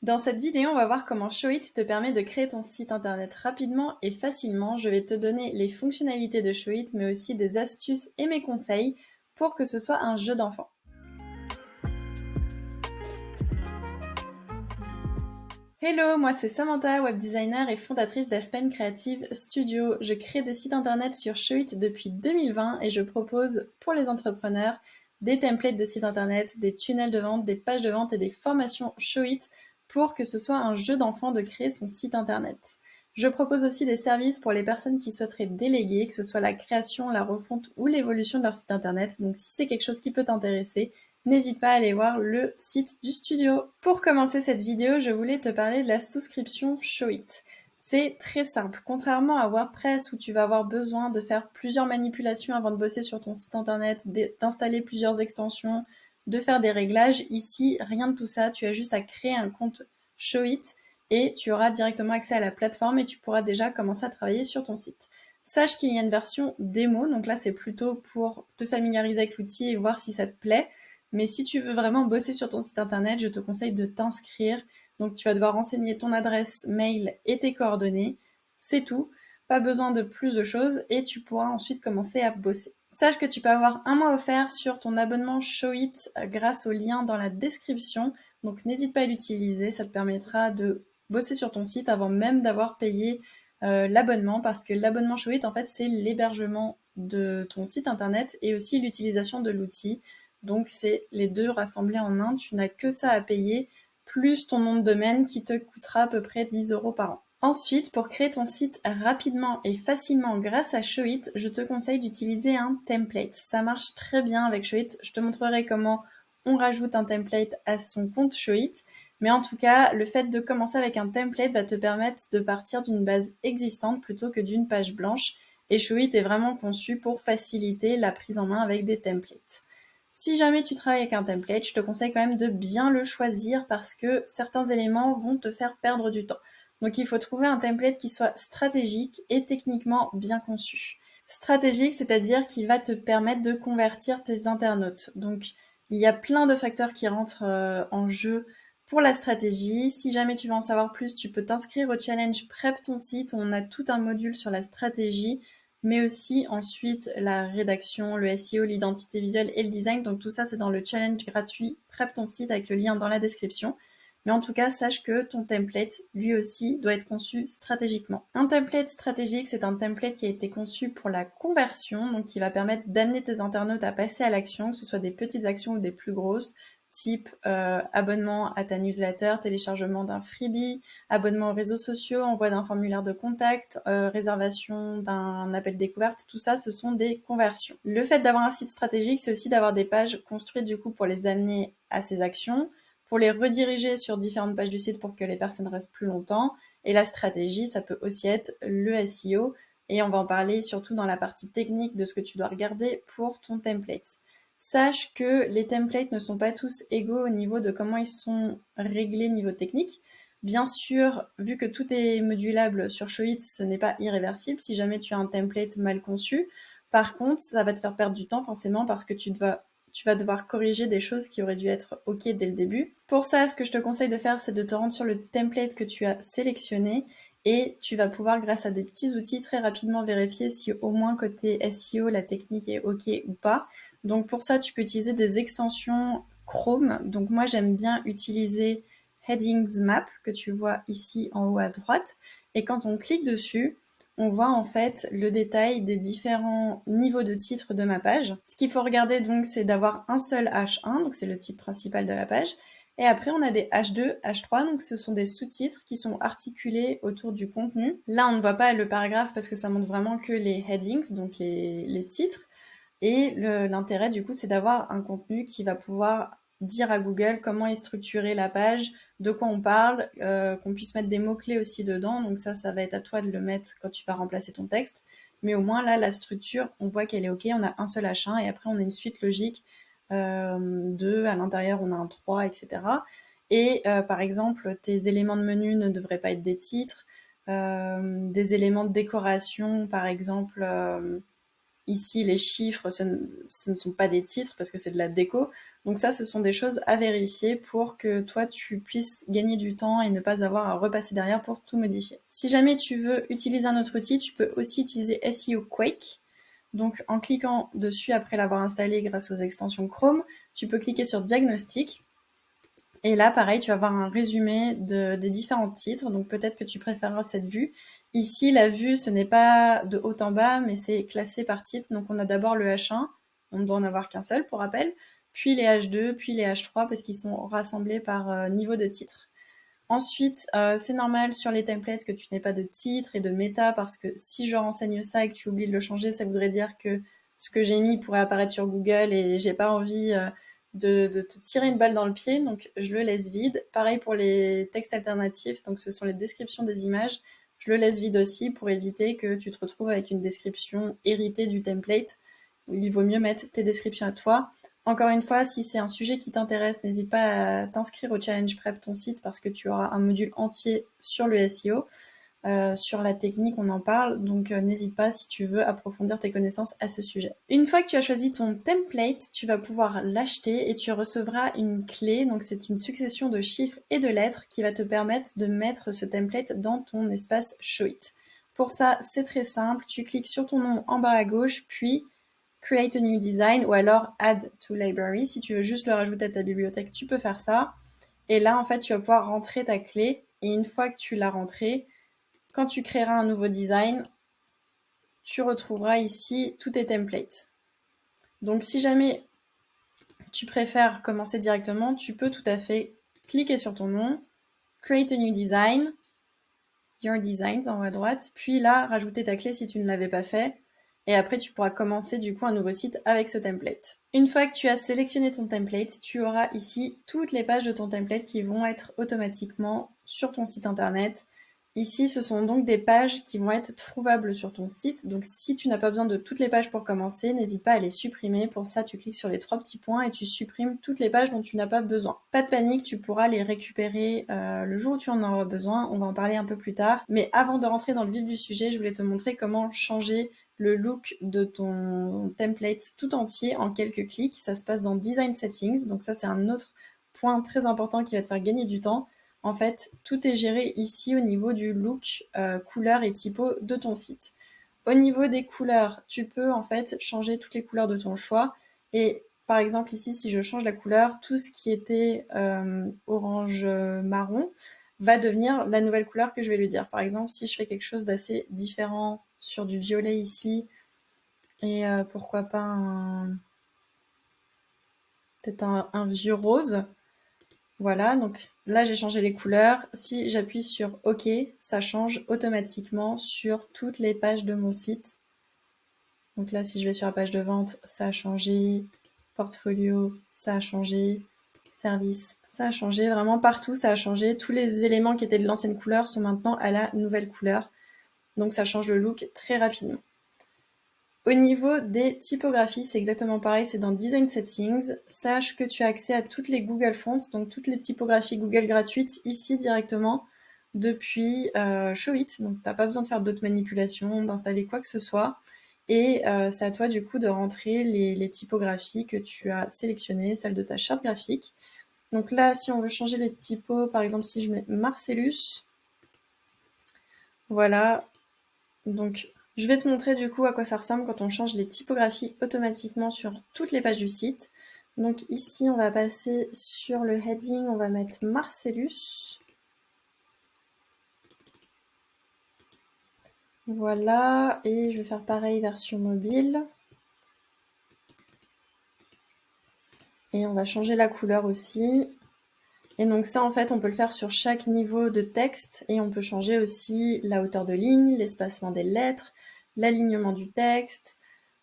Dans cette vidéo, on va voir comment Showit te permet de créer ton site internet rapidement et facilement. Je vais te donner les fonctionnalités de Showit, mais aussi des astuces et mes conseils pour que ce soit un jeu d'enfant. Hello, moi c'est Samantha, web designer et fondatrice d'Aspen Creative Studio. Je crée des sites internet sur Showit depuis 2020 et je propose pour les entrepreneurs des templates de sites internet, des tunnels de vente, des pages de vente et des formations Showit pour que ce soit un jeu d'enfant de créer son site internet. Je propose aussi des services pour les personnes qui souhaiteraient déléguer, que ce soit la création, la refonte ou l'évolution de leur site internet. Donc si c'est quelque chose qui peut t'intéresser, n'hésite pas à aller voir le site du studio. Pour commencer cette vidéo, je voulais te parler de la souscription Showit. C'est très simple. Contrairement à WordPress où tu vas avoir besoin de faire plusieurs manipulations avant de bosser sur ton site internet, d'installer plusieurs extensions, de faire des réglages, ici, rien de tout ça. Tu as juste à créer un compte Showit et tu auras directement accès à la plateforme et tu pourras déjà commencer à travailler sur ton site. Sache qu'il y a une version démo, donc là c'est plutôt pour te familiariser avec l'outil et voir si ça te plaît. Mais si tu veux vraiment bosser sur ton site internet, je te conseille de t'inscrire. Donc tu vas devoir renseigner ton adresse mail et tes coordonnées. C'est tout. Pas besoin de plus de choses et tu pourras ensuite commencer à bosser. Sache que tu peux avoir un mois offert sur ton abonnement Showit grâce au lien dans la description. Donc n'hésite pas à l'utiliser, ça te permettra de bosser sur ton site avant même d'avoir payé l'abonnement, parce que l'abonnement Showit en fait c'est l'hébergement de ton site internet et aussi l'utilisation de l'outil. Donc c'est les deux rassemblés en un, tu n'as que ça à payer, plus ton nom de domaine qui te coûtera à peu près 10 € par an. Ensuite, pour créer ton site rapidement et facilement grâce à Showit, je te conseille d'utiliser un template. Ça marche très bien avec Showit. Je te montrerai comment on rajoute un template à son compte Showit. Mais en tout cas, le fait de commencer avec un template va te permettre de partir d'une base existante plutôt que d'une page blanche. Et Showit est vraiment conçu pour faciliter la prise en main avec des templates. Si jamais tu travailles avec un template, je te conseille quand même de bien le choisir parce que certains éléments vont te faire perdre du temps. Donc il faut trouver un template qui soit stratégique et techniquement bien conçu. Stratégique, c'est-à-dire qu'il va te permettre de convertir tes internautes. Donc il y a plein de facteurs qui rentrent en jeu pour la stratégie. Si jamais tu veux en savoir plus, tu peux t'inscrire au challenge Prep ton site où on a tout un module sur la stratégie, mais aussi ensuite la rédaction, le SEO, l'identité visuelle et le design. Donc tout ça, c'est dans le challenge gratuit Prep ton site avec le lien dans la description. Mais en tout cas, sache que ton template, lui aussi, doit être conçu stratégiquement. Un template stratégique, c'est un template qui a été conçu pour la conversion, donc qui va permettre d'amener tes internautes à passer à l'action, que ce soit des petites actions ou des plus grosses, type abonnement à ta newsletter, téléchargement d'un freebie, abonnement aux réseaux sociaux, envoi d'un formulaire de contact, réservation d'un appel découverte, tout ça, ce sont des conversions. Le fait d'avoir un site stratégique, c'est aussi d'avoir des pages construites du coup pour les amener à ces actions, pour les rediriger sur différentes pages du site pour que les personnes restent plus longtemps. Et la stratégie, ça peut aussi être le SEO, et on va en parler surtout dans la partie technique de ce que tu dois regarder pour ton template. Sache que les templates ne sont pas tous égaux au niveau de comment ils sont réglés niveau technique. Bien sûr, vu que tout est modulable sur Showit, ce n'est pas irréversible si jamais tu as un template mal conçu. Par contre, ça va te faire perdre du temps forcément parce que tu vas devoir corriger des choses qui auraient dû être OK dès le début. Pour ça, ce que je te conseille de faire, c'est de te rendre sur le template que tu as sélectionné et tu vas pouvoir, grâce à des petits outils, très rapidement vérifier si au moins côté SEO, la technique est OK ou pas. Donc pour ça, tu peux utiliser des extensions Chrome. Donc moi, j'aime bien utiliser Headings Map que tu vois ici en haut à droite. Et quand on clique dessus, on voit en fait le détail des différents niveaux de titre de ma page. Ce qu'il faut regarder donc, c'est d'avoir un seul H1, donc c'est le titre principal de la page. Et après, on a des H2, H3, donc ce sont des sous-titres qui sont articulés autour du contenu. Là, on ne voit pas le paragraphe parce que ça montre vraiment que les headings, donc les titres. Et l'intérêt, du coup, c'est d'avoir un contenu qui va pouvoir dire à Google comment est structurée la page, de quoi on parle, qu'on puisse mettre des mots-clés aussi dedans. Donc ça va être à toi de le mettre quand tu vas remplacer ton texte. Mais au moins, là, la structure, on voit qu'elle est OK. On a un seul H1 et après, on a une suite logique à l'intérieur, on a un 3, etc. Et par exemple, tes éléments de menu ne devraient pas être des titres. Des éléments de décoration, par exemple... ici, les chiffres, ce ne sont pas des titres parce que c'est de la déco. Donc ça, ce sont des choses à vérifier pour que toi, tu puisses gagner du temps et ne pas avoir à repasser derrière pour tout modifier. Si jamais tu veux utiliser un autre outil, tu peux aussi utiliser SEO Quake. Donc en cliquant dessus après l'avoir installé grâce aux extensions Chrome, tu peux cliquer sur Diagnostic. Et là, pareil, tu vas avoir un résumé des différents titres. Donc peut-être que tu préféreras cette vue. Ici, la vue, ce n'est pas de haut en bas, mais c'est classé par titre. Donc on a d'abord le H1. On ne doit en avoir qu'un seul, pour rappel. Puis les H2, puis les H3, parce qu'ils sont rassemblés par niveau de titre. Ensuite, c'est normal sur les templates que tu n'aies pas de titre et de méta, parce que si je renseigne ça et que tu oublies de le changer, ça voudrait dire que ce que j'ai mis pourrait apparaître sur Google et j'ai pas envie de te tirer une balle dans le pied, donc je le laisse vide. Pareil pour les textes alternatifs, donc ce sont les descriptions des images. Je le laisse vide aussi pour éviter que tu te retrouves avec une description héritée du template. Il vaut mieux mettre tes descriptions à toi. Encore une fois, si c'est un sujet qui t'intéresse, n'hésite pas à t'inscrire au Challenge Prep ton site parce que tu auras un module entier sur le SEO. Sur la technique, on en parle, donc n'hésite pas si tu veux approfondir tes connaissances à ce sujet. Une fois que tu as choisi ton template, tu vas pouvoir l'acheter et tu recevras une clé. Donc c'est une succession de chiffres et de lettres qui va te permettre de mettre ce template dans ton espace Showit. Pour ça, c'est très simple. Tu cliques sur ton nom en bas à gauche, puis Create a new design ou alors Add to library. Si tu veux juste le rajouter à ta bibliothèque, tu peux faire ça. Et là, en fait, tu vas pouvoir rentrer ta clé. Et une fois que tu l'as rentrée, quand tu créeras un nouveau design, tu retrouveras ici tous tes templates. Donc si jamais tu préfères commencer directement, tu peux tout à fait cliquer sur ton nom, Create a new design, Your Designs en haut à droite, puis là, rajouter ta clé si tu ne l'avais pas fait. Et après, tu pourras commencer du coup un nouveau site avec ce template. Une fois que tu as sélectionné ton template, tu auras ici toutes les pages de ton template qui vont être automatiquement sur ton site internet. Ici, ce sont donc des pages qui vont être trouvables sur ton site. Donc si tu n'as pas besoin de toutes les pages pour commencer, n'hésite pas à les supprimer. Pour ça, tu cliques sur les 3 petits points et tu supprimes toutes les pages dont tu n'as pas besoin. Pas de panique, tu pourras les récupérer le jour où tu en auras besoin. On va en parler un peu plus tard. Mais avant de rentrer dans le vif du sujet, je voulais te montrer comment changer le look de ton template tout entier en quelques clics. Ça se passe dans Design Settings. Donc ça, c'est un autre point très important qui va te faire gagner du temps. En fait, tout est géré ici au niveau du look, couleur et typo de ton site. Au niveau des couleurs, tu peux en fait changer toutes les couleurs de ton choix. Et par exemple ici, si je change la couleur, tout ce qui était orange marron va devenir la nouvelle couleur que je vais lui dire. Par exemple, si je fais quelque chose d'assez différent sur du violet ici, et pourquoi pas peut-être un vieux rose. Voilà, donc là j'ai changé les couleurs. Si j'appuie sur OK, ça change automatiquement sur toutes les pages de mon site. Donc là, si je vais sur la page de vente, ça a changé. Portfolio, ça a changé. Service, ça a changé. Vraiment partout, ça a changé. Tous les éléments qui étaient de l'ancienne couleur sont maintenant à la nouvelle couleur. Donc ça change le look très rapidement. Au niveau des typographies, c'est exactement pareil, c'est dans Design Settings. Sache que tu as accès à toutes les Google Fonts, donc toutes les typographies Google gratuites, ici directement, depuis Showit. Donc tu n'as pas besoin de faire d'autres manipulations, d'installer quoi que ce soit. Et c'est à toi du coup de rentrer les typographies que tu as sélectionnées, celles de ta charte graphique. Donc là, si on veut changer les typos, par exemple si je mets Marcellus, voilà, donc je vais te montrer du coup à quoi ça ressemble quand on change les typographies automatiquement sur toutes les pages du site. Donc ici, on va passer sur le heading, on va mettre Marcellus. Voilà, et je vais faire pareil version mobile. Et on va changer la couleur aussi. Et donc ça, en fait, on peut le faire sur chaque niveau de texte et on peut changer aussi la hauteur de ligne, l'espacement des lettres, l'alignement du texte,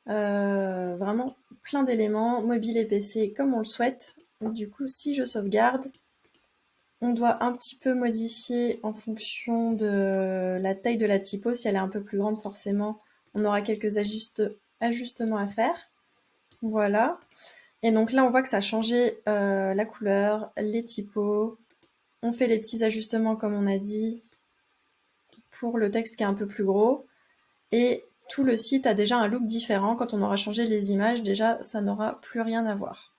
vraiment plein d'éléments, mobile et PC comme on le souhaite. Donc, du coup, si je sauvegarde, on doit un petit peu modifier en fonction de la taille de la typo. Si elle est un peu plus grande, forcément, on aura quelques ajustements à faire. Voilà. Et donc là, on voit que ça a changé la couleur, les typos. On fait les petits ajustements, comme on a dit, pour le texte qui est un peu plus gros. Et tout le site a déjà un look différent. Quand on aura changé les images, déjà, ça n'aura plus rien à voir.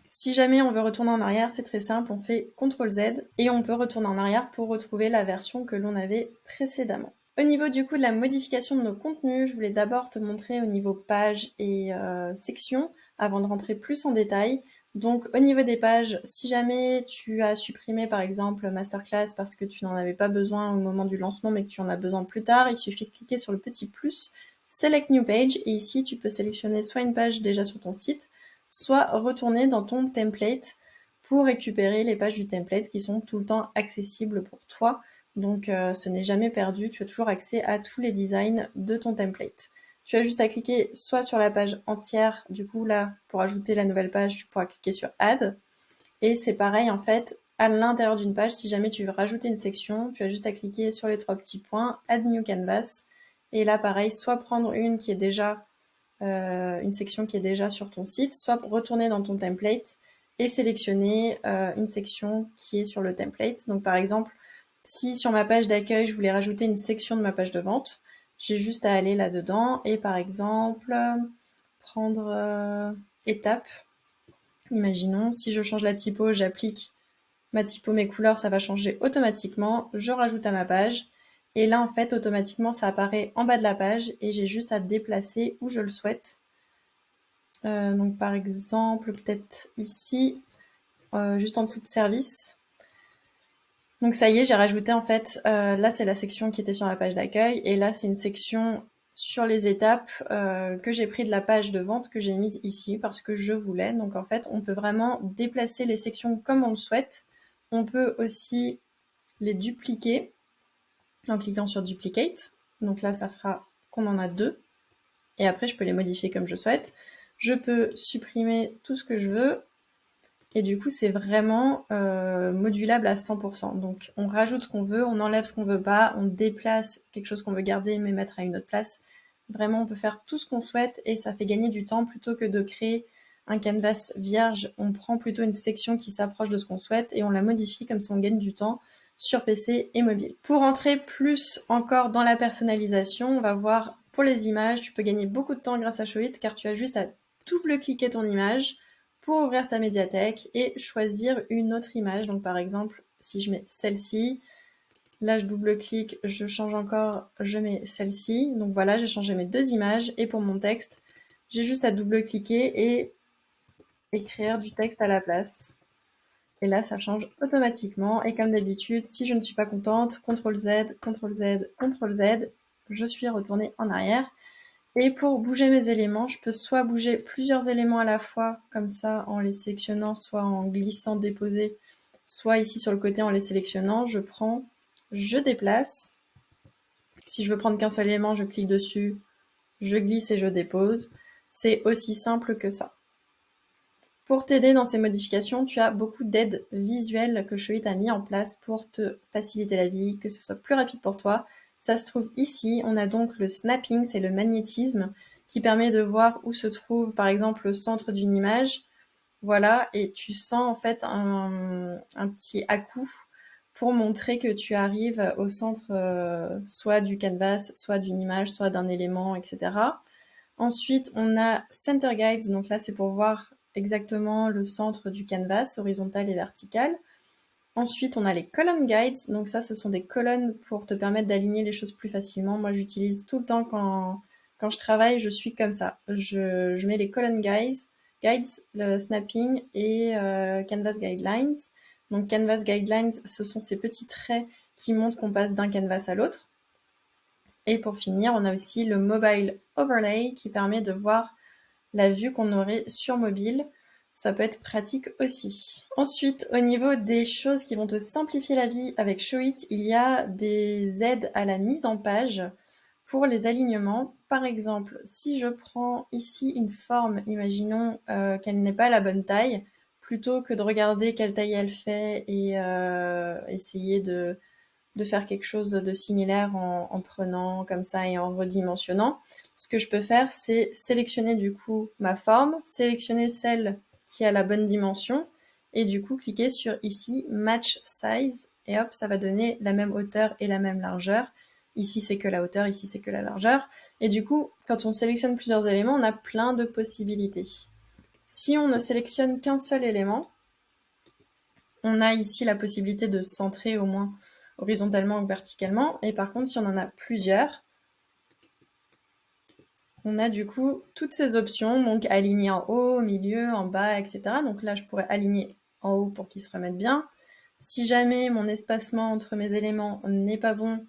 Si jamais on veut retourner en arrière, c'est très simple, on fait CTRL-Z et on peut retourner en arrière pour retrouver la version que l'on avait précédemment. Au niveau du coup de la modification de nos contenus, je voulais d'abord te montrer au niveau page et section avant de rentrer plus en détail. Donc au niveau des pages, si jamais tu as supprimé par exemple Masterclass parce que tu n'en avais pas besoin au moment du lancement mais que tu en as besoin plus tard, il suffit de cliquer sur le petit plus, Select New Page et ici tu peux sélectionner soit une page déjà sur ton site, soit retourner dans ton template pour récupérer les pages du template qui sont tout le temps accessibles pour toi. Donc ce n'est jamais perdu, tu as toujours accès à tous les designs de ton template. Tu as juste à cliquer soit sur la page entière, du coup là, pour ajouter la nouvelle page, tu pourras cliquer sur Add. Et c'est pareil en fait, à l'intérieur d'une page, si jamais tu veux rajouter une section, tu as juste à cliquer sur les 3 petits points, Add New Canvas. Et là pareil, soit prendre une qui est déjà une section qui est déjà sur ton site, soit retourner dans ton template et sélectionner une section qui est sur le template. Donc par exemple, si sur ma page d'accueil, je voulais rajouter une section de ma page de vente, j'ai juste à aller là-dedans et par exemple prendre étape. Imaginons, si je change la typo, j'applique ma typo, mes couleurs, ça va changer automatiquement. Je rajoute à ma page. Et là, en fait, automatiquement, ça apparaît en bas de la page et j'ai juste à déplacer où je le souhaite. Donc par exemple, peut-être ici, juste en dessous de service. Donc ça y est, j'ai rajouté en fait, là c'est la section qui était sur la page d'accueil et là c'est une section sur les étapes que j'ai pris de la page de vente que j'ai mise ici parce que je voulais. Donc en fait, on peut vraiment déplacer les sections comme on le souhaite. On peut aussi les dupliquer en cliquant sur Duplicate. Donc là, ça fera qu'on en a 2. Et après, je peux les modifier comme je souhaite. Je peux supprimer tout ce que je veux. Et du coup, c'est vraiment modulable à 100%. Donc, on rajoute ce qu'on veut, on enlève ce qu'on veut pas, on déplace quelque chose qu'on veut garder mais mettre à une autre place. Vraiment, on peut faire tout ce qu'on souhaite et ça fait gagner du temps plutôt que de créer un canvas vierge. On prend plutôt une section qui s'approche de ce qu'on souhaite et on la modifie comme ça on gagne du temps sur PC et mobile. Pour entrer plus encore dans la personnalisation, on va voir pour les images, tu peux gagner beaucoup de temps grâce à Showit car tu as juste à double-cliquer ton image pour ouvrir ta médiathèque et choisir une autre image. Donc par exemple, si je mets celle-ci, là je double-clique, je change encore, je mets celle-ci. Donc voilà, j'ai changé mes 2 images et pour mon texte, j'ai juste à double-cliquer et écrire du texte à la place. Et là, ça change automatiquement. Et comme d'habitude, si je ne suis pas contente, CTRL-Z, CTRL-Z, CTRL-Z, je suis retournée en arrière. Et pour bouger mes éléments, je peux soit bouger plusieurs éléments à la fois, comme ça, en les sélectionnant, soit en glissant, déposer, soit ici sur le côté en les sélectionnant. Je prends, je déplace. Si je veux prendre qu'un seul élément, je clique dessus, je glisse et je dépose. C'est aussi simple que ça. Pour t'aider dans ces modifications, tu as beaucoup d'aides visuelles que Showit a mis en place pour te faciliter la vie, que ce soit plus rapide pour toi. Ça se trouve ici. On a donc le snapping, c'est le magnétisme qui permet de voir où se trouve par exemple le centre d'une image. Voilà, et tu sens en fait un petit à-coup pour montrer que tu arrives au centre soit du canvas, soit d'une image, soit d'un élément, etc. Ensuite, on a Center Guides, donc là c'est pour voir exactement le centre du canvas, horizontal et vertical. Ensuite, on a les Column Guides, donc ça ce sont des colonnes pour te permettre d'aligner les choses plus facilement. Moi j'utilise tout le temps quand je travaille, je suis comme ça. Je mets les Column Guides, le snapping et Canvas Guidelines. Donc Canvas Guidelines, ce sont ces petits traits qui montrent qu'on passe d'un canvas à l'autre. Et pour finir, on a aussi le Mobile Overlay qui permet de voir la vue qu'on aurait sur mobile. Ça peut être pratique aussi. Ensuite, au niveau des choses qui vont te simplifier la vie avec Showit, il y a des aides à la mise en page pour les alignements. Par exemple, si je prends ici une forme, imaginons qu'elle n'est pas la bonne taille, plutôt que de regarder quelle taille elle fait et essayer de faire quelque chose de similaire en prenant comme ça et en redimensionnant. Ce que je peux faire, c'est sélectionner du coup ma forme, sélectionner celle qui a la bonne dimension et du coup cliquer sur ici Match Size et hop, ça va donner la même hauteur et la même largeur. Ici, c'est que la hauteur, ici, c'est que la largeur. Et du coup, quand on sélectionne plusieurs éléments, on a plein de possibilités. Si on ne sélectionne qu'un seul élément, on a ici la possibilité de centrer au moins horizontalement ou verticalement. Et par contre, si on en a plusieurs, on a du coup toutes ces options, donc aligner en haut, au milieu, en bas, etc. Donc là, je pourrais aligner en haut pour qu'ils se remettent bien. Si jamais mon espacement entre mes éléments n'est pas bon,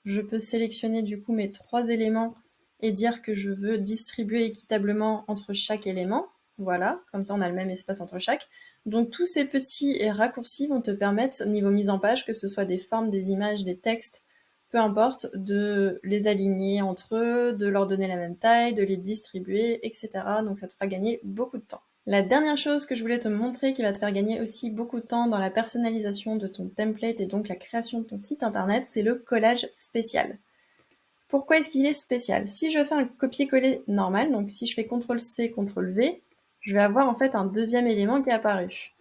je peux sélectionner du coup mes 3 éléments et dire que je veux distribuer équitablement entre chaque élément. Voilà, comme ça on a le même espace entre chaque. Donc tous ces petits raccourcis vont te permettre, niveau mise en page, que ce soit des formes, des images, des textes, peu importe, de les aligner entre eux, de leur donner la même taille, de les distribuer, etc. Donc ça te fera gagner beaucoup de temps. La dernière chose que je voulais te montrer qui va te faire gagner aussi beaucoup de temps dans la personnalisation de ton template et donc la création de ton site internet, c'est le collage spécial. Pourquoi est-ce qu'il est spécial? Si je fais un copier-coller normal, donc si je fais CTRL-C, CTRL-V, je vais avoir en fait un deuxième élément qui est apparu.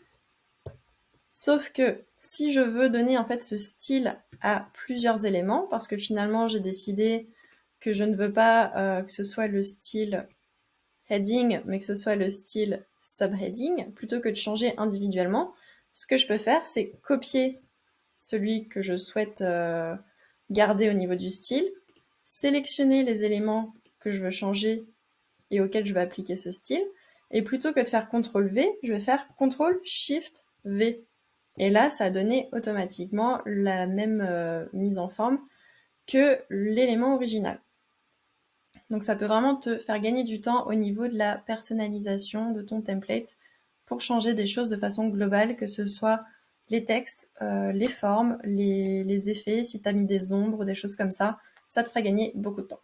Sauf que si je veux donner en fait ce style à plusieurs éléments, parce que finalement j'ai décidé que je ne veux pas que ce soit le style heading, mais que ce soit le style subheading, plutôt que de changer individuellement, ce que je peux faire, c'est copier celui que je souhaite garder au niveau du style, sélectionner les éléments que je veux changer et auxquels je vais appliquer ce style, et plutôt que de faire CTRL-V, je vais faire CTRL-SHIFT-V. Et là, ça a donné automatiquement la même mise en forme que l'élément original. Donc ça peut vraiment te faire gagner du temps au niveau de la personnalisation de ton template pour changer des choses de façon globale, que ce soit les textes, les formes, les effets, si tu as mis des ombres, des choses comme ça te fera gagner beaucoup de temps.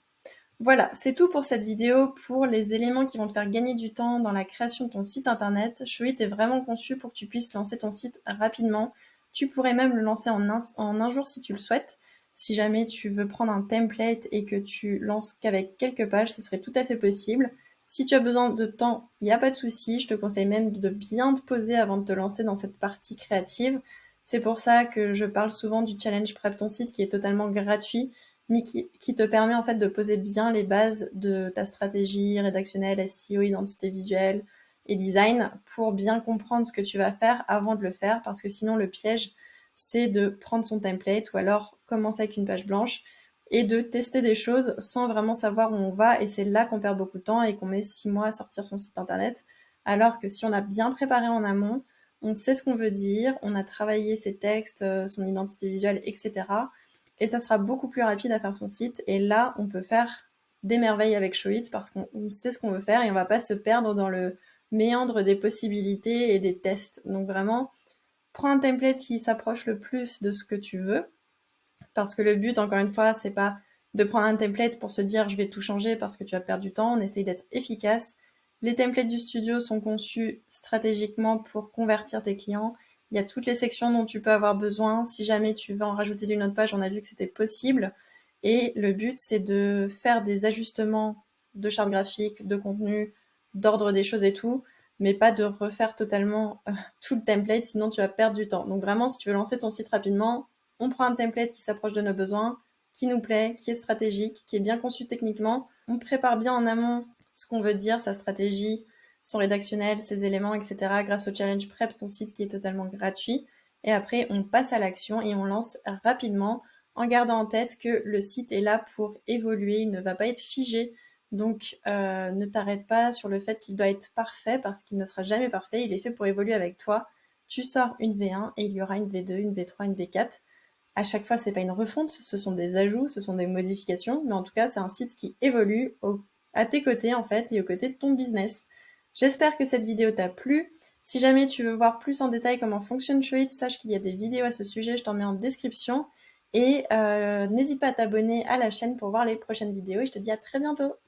Voilà, c'est tout pour cette vidéo, pour les éléments qui vont te faire gagner du temps dans la création de ton site internet. Showit est vraiment conçu pour que tu puisses lancer ton site rapidement. Tu pourrais même le lancer en un jour si tu le souhaites. Si jamais tu veux prendre un template et que tu lances qu'avec quelques pages, ce serait tout à fait possible. Si tu as besoin de temps, il n'y a pas de souci. Je te conseille même de bien te poser avant de te lancer dans cette partie créative. C'est pour ça que je parle souvent du challenge Prep ton site qui est totalement gratuit, mais qui te permet en fait de poser bien les bases de ta stratégie rédactionnelle, SEO, identité visuelle et design pour bien comprendre ce que tu vas faire avant de le faire, parce que sinon le piège, c'est de prendre son template ou alors commencer avec une page blanche et de tester des choses sans vraiment savoir où on va, et c'est là qu'on perd beaucoup de temps et qu'on met 6 mois à sortir son site internet, alors que si on a bien préparé en amont, on sait ce qu'on veut dire, on a travaillé ses textes, son identité visuelle, etc., et ça sera beaucoup plus rapide à faire son site. Et là, on peut faire des merveilles avec Showit parce qu'on sait ce qu'on veut faire et on va pas se perdre dans le méandre des possibilités et des tests. Donc vraiment, prends un template qui s'approche le plus de ce que tu veux, parce que le but, encore une fois, c'est pas de prendre un template pour se dire je vais tout changer parce que tu vas perdre du temps. On essaye d'être efficace. Les templates du studio sont conçus stratégiquement pour convertir tes clients. Il y a toutes les sections dont tu peux avoir besoin. Si jamais tu veux en rajouter d'une autre page, on a vu que c'était possible. Et le but, c'est de faire des ajustements de charte graphique, de contenu, d'ordre des choses et tout, mais pas de refaire totalement tout le template, sinon tu vas perdre du temps. Donc vraiment, si tu veux lancer ton site rapidement, on prend un template qui s'approche de nos besoins, qui nous plaît, qui est stratégique, qui est bien conçu techniquement. On prépare bien en amont ce qu'on veut dire, sa stratégie, son rédactionnel, ses éléments, etc. grâce au challenge Prep ton site qui est totalement gratuit. Et après, on passe à l'action et on lance rapidement en gardant en tête que le site est là pour évoluer, il ne va pas être figé. Donc, ne t'arrête pas sur le fait qu'il doit être parfait parce qu'il ne sera jamais parfait. Il est fait pour évoluer avec toi. Tu sors une V1 et il y aura une V2, une V3, une V4. À chaque fois, c'est pas une refonte, ce sont des ajouts, ce sont des modifications, mais en tout cas, c'est un site qui évolue à tes côtés, en fait, et aux côtés de ton business. J'espère que cette vidéo t'a plu. Si jamais tu veux voir plus en détail comment fonctionne Showit, sache qu'il y a des vidéos à ce sujet, je t'en mets en description. Et n'hésite pas à t'abonner à la chaîne pour voir les prochaines vidéos, et je te dis à très bientôt.